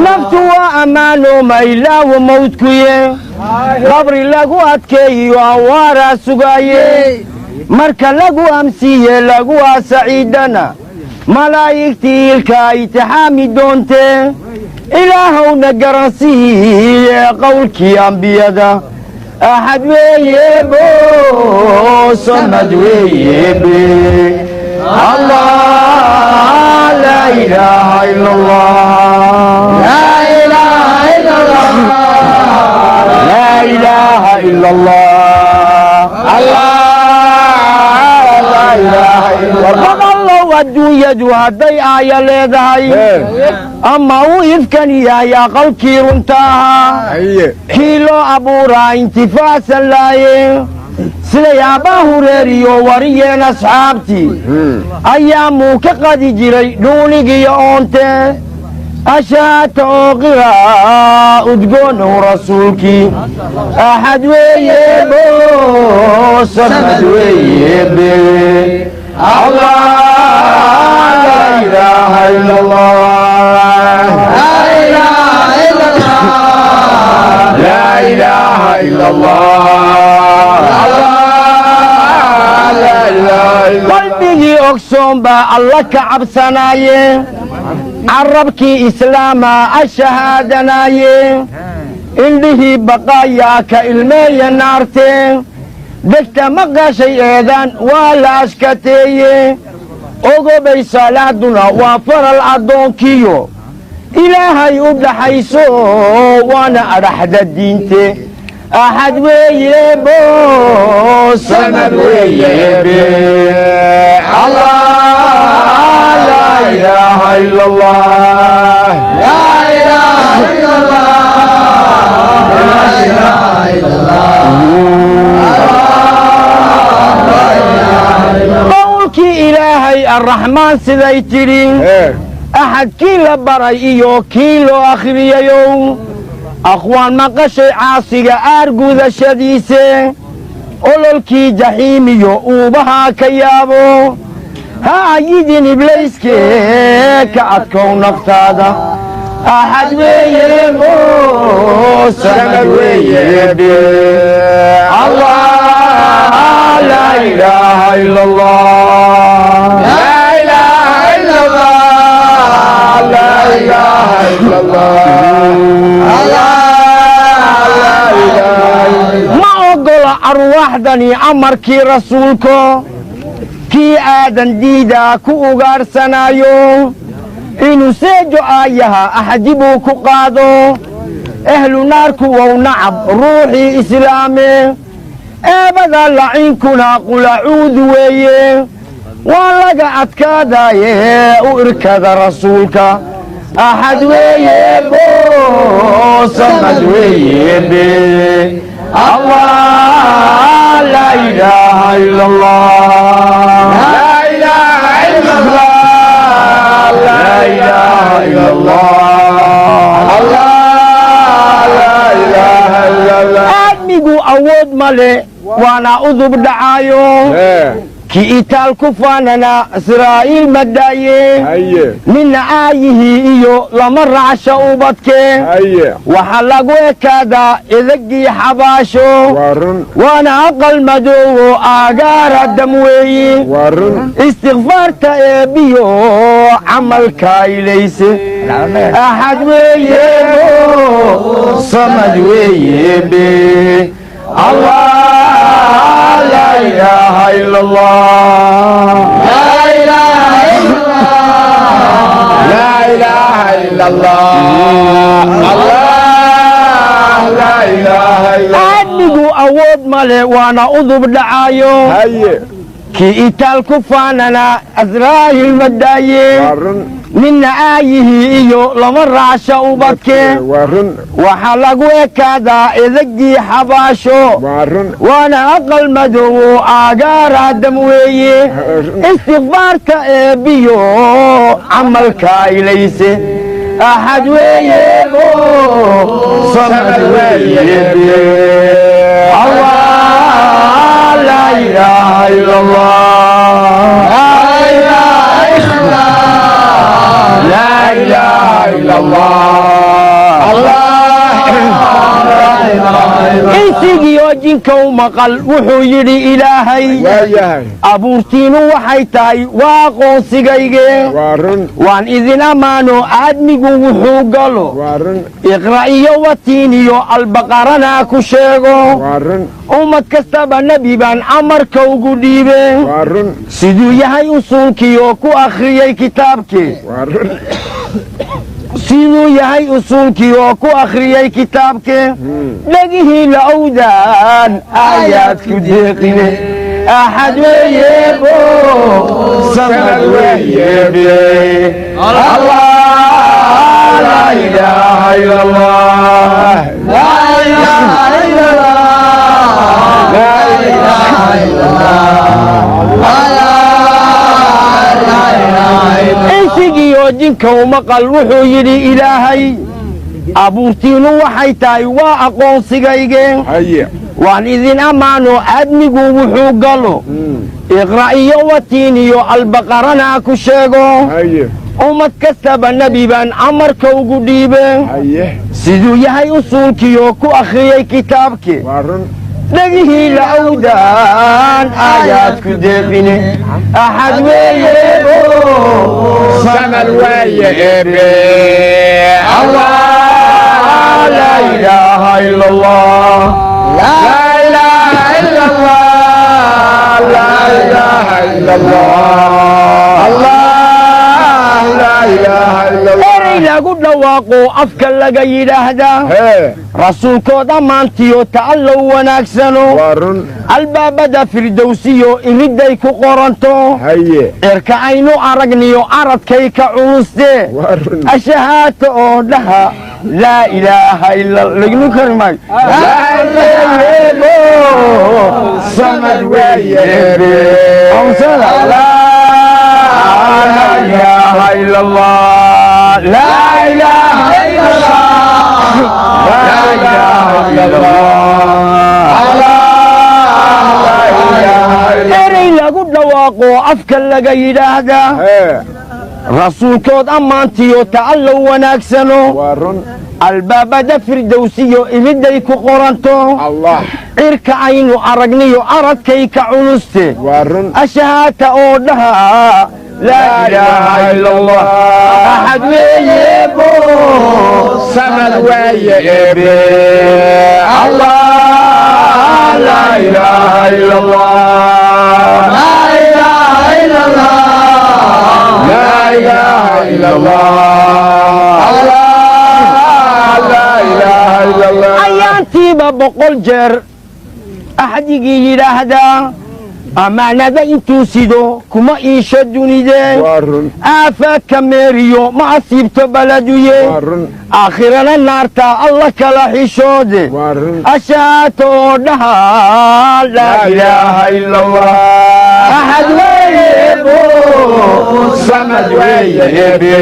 naftu waa ammaano ma ilaawo mawdkuye qabri lagu adkeeyo awaaraa sugaaye marka lagu amsiiye laguwaa saciidana malaa'igtii ilka itixaami doontee ilaahowna garansiiye qowlkii ambiyada axad weeye bo samad weeye be allah laa ilaaha ila allah laa ilaaha ila allah laa ilaaha ila allah allah laa ilaaha ila allah adduunyadu hadday aaya leedahay ama uu ifkan yahay aqalkii runta ahaa kii loo abuuraa intifaasan laaye siday abbaa hureeriyo wariyeen asxaabtii ayaamuu ka qadi jiray dhuunigiyo oonte ashaata oo qiraa udgoonow rasuulkii axad weeye bo samad weeye be allah لا إله إلا الله لا إله إلا الله لا إله إلا الله لا إله إلا الله قلبي أقسم بالله كعب سنايه عربكي إسلاما الشهادة نايه إنه بقايا كإلمي نارتين دكت مقا شيء إذن ولا أشكتيه ogobay salaaduna waa faral addoonkiyo ilaahay u dhaxayso waana adhaxda diinte axad weeye bo samad weeye be allah laa ilaaha ila allah laa ilaaha ila allah laa ilaaha ila allah ilaahay arraxmaan siday tidhi axad kii la baray iyo kii loo akhriyayow aqwaan maqashay caasiga aargudashadiise ololkii jaxiimiyo uubahaa ka yaabo ha ayidin iblayskee ka adkow naftaada axad weeye bo samad weeye be allah لا إله إلا الله لا إله إلا الله لا إله إلا الله لا إله ما أقول أرواحدني أمركي رسولكو كي آدن ديدا كو أغار سنايو إنو سيجو آيها أحجبو كو قادو أهل ناركو ونعب روحي إسلامي أبدا لعينكنا قل أعوذ ويه ولقى أتكادايه وإركاد رسولك أحد ويه بو صمد ويه بي الله لا إله إلا الله لا إله إلا الله لا إله إلا الله الله لا إله إلا الله أود مالي وانا أذب دعايو كي إتال كفاننا إسرائيل مدايه من آيه إيو لمر عشاوبتك وحلقوا كذا إذقي حباشو وانا أقل مدو آقار الدموي استغفار تأبيو عمل كاي ليس أحد ويبو صمد ويبي الله لا إله إلا الله لا إله إلا الله لا إله إلا الله الله لا إله إلا الله أنجو أود مالي وانا أذب دعايو كي إتال كفاننا أزراهيل مدايه من آيه إيو لمر عشاوبتك وحلقوا كذا إذقي حباشو وانا أقل مدو آقار الدموي استغفار تأبيو عمل كاي ليس أحد ويبو صمد ويبي الله لا إله إلا الله لا إله إلا الله لا إله إلا الله insigii oo jinka u maqal wuxuu yidhi ilaahay abuurtiinu waxay tahay waa aqoonsigayge waan idin ammaano aadmigu wuxuu galo iqra' iyo watiin iyo albaqarana ku sheego ummad kastaba nebi baan amarka ugu dhiibe siduu yahay usuulkii oo ku akhriyey kitaabkii siduu yahay usuulkii oo ku akhriyey kitaabkee dhegihii la owdaan aayaadku deeqine axad weeyebo samad weeyebe allah laa ilaaha ila allah laa ilaaha ila allah laa ilaaha ila insigii oo jinka u maqal wuxuu yidhi ilaahay abuurtiinu waxay tahay waa aqoonsigayge waan idin ammaano aadmigu wuxuu galo iqra' iyo watiin iyo albaqarana ku sheego ummad kastaba nebi baan amarka ugu dhiibe siduu yahay usuulkii oo ku akhriyey kitaabkii dhegihii la owdaan aayaadku deeqine axad weeyebo samad weeyebe allah laa ilaaha ila allah laa ilaaha ila allah laa ilaaha ila allah erey lagu dhawaaqo afka laga yidhaahdaa rasuulkood ammaantiyo ta'allow wanaagsano albaabada firdowsiyo iridday ku qoranto cirka aynu aragniyo aradkay ka culuste ashahaata oo dhaha laa ilaaha ila lagnu kari maayo samad weeyebe لا إله إلا الله لا إله إلا الله لا إله إلا الله erey lagu dhawaaqo afka laga yidhaahdaa rasuulkood ammaantiyo ta'allow wanaagsano albaabada firdowsiyo iridday ku qoranto cirka aynu aragniyo aradkay ka culuste ashahaata oo dhaha لا إله إلا الله أحد ويبو samad weeyebe الله لا إله إلا الله لا إله إلا الله لا إله إلا الله لا إله إلا الله أيانتيبا بقول جر أحديقي يراهدا amaanada intuu sido kuma iisho dunideen aafaad ka meeriyo ma asiibto baladuye aakhirana naarta alla kala xishoode ashaato oo dhaha laa ilaaha ila allah axad weeyebo samad weeyebe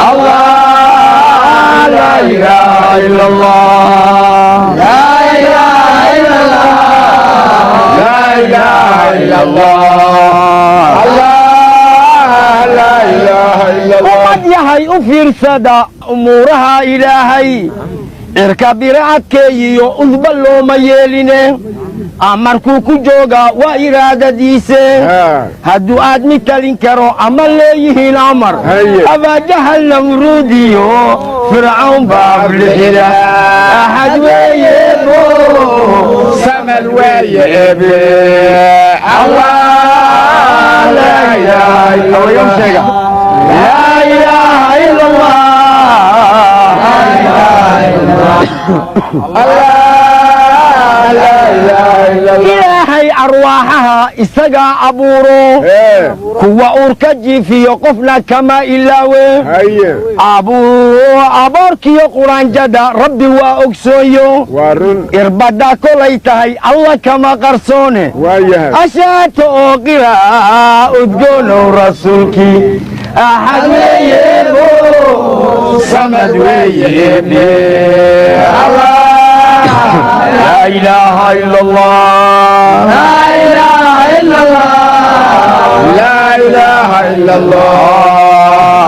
allah laa ilaaha ila allah laa ilaaha ila allah لا إله إلا الله لا إله إلا الله وقد يهي أفير سدا أمورها إلهي إركا برعكي أذب اللوم يليني أمركو كجوغا وإرادة ديسي هدو آدمي تلنكرو أمر ليه الأمر أبا جهل نمروديو فرعون باب الحلا أحد ويبو samad weeyebe الله لا إله إلا الله لا إله إلا الله لا إله إلا الله لا إله إلا الله إلهي أرواحها إسقى أبورو كوا أوركجي في قفنا كما إلاوي أبوركي قرآن جدا ربي وأكسويو إربدا كوليتهي الله كما قرصوني أشات أوقرا أدقونو رسولكي أحد ويبو samad weeyebe الله لا إله إلا الله لا إله إلا الله لا إله إلا الله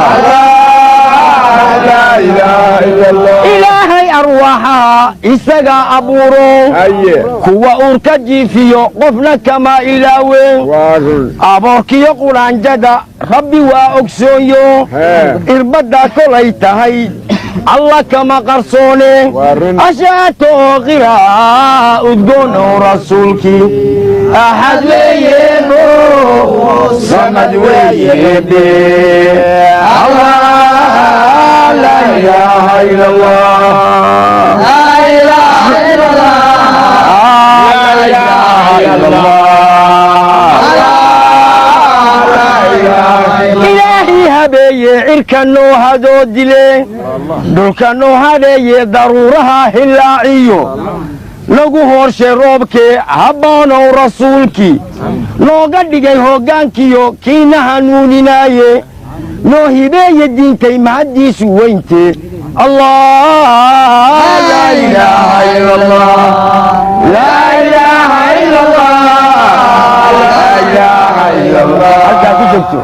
isaga abuuro kuwa uurka jiifiyo qofna kama ilaawen aboorkiyo quraanjada rabbi waa ogsoonyo irbadda kolay tahay alla kama qarsoone ashaato qiraa udgoon oo rasuulkii axad weeye samad weeye allah la ilaaha illa allah la ilaaha illa allah ilaahi habeeye cirka noo hadoo dile dhulka noo hadeeye daruuraha hilaaciyo nagu horshe roobkee habbaanow rasuulkii nooga dhigay hoggaankiyo kiina hanuuninaaye noo hibeeye diintay mahaddiisu weyntee allah laa ilaaha ila allah laa ilaaha ila allah laa ilaaha ila allah halkaa ku joogto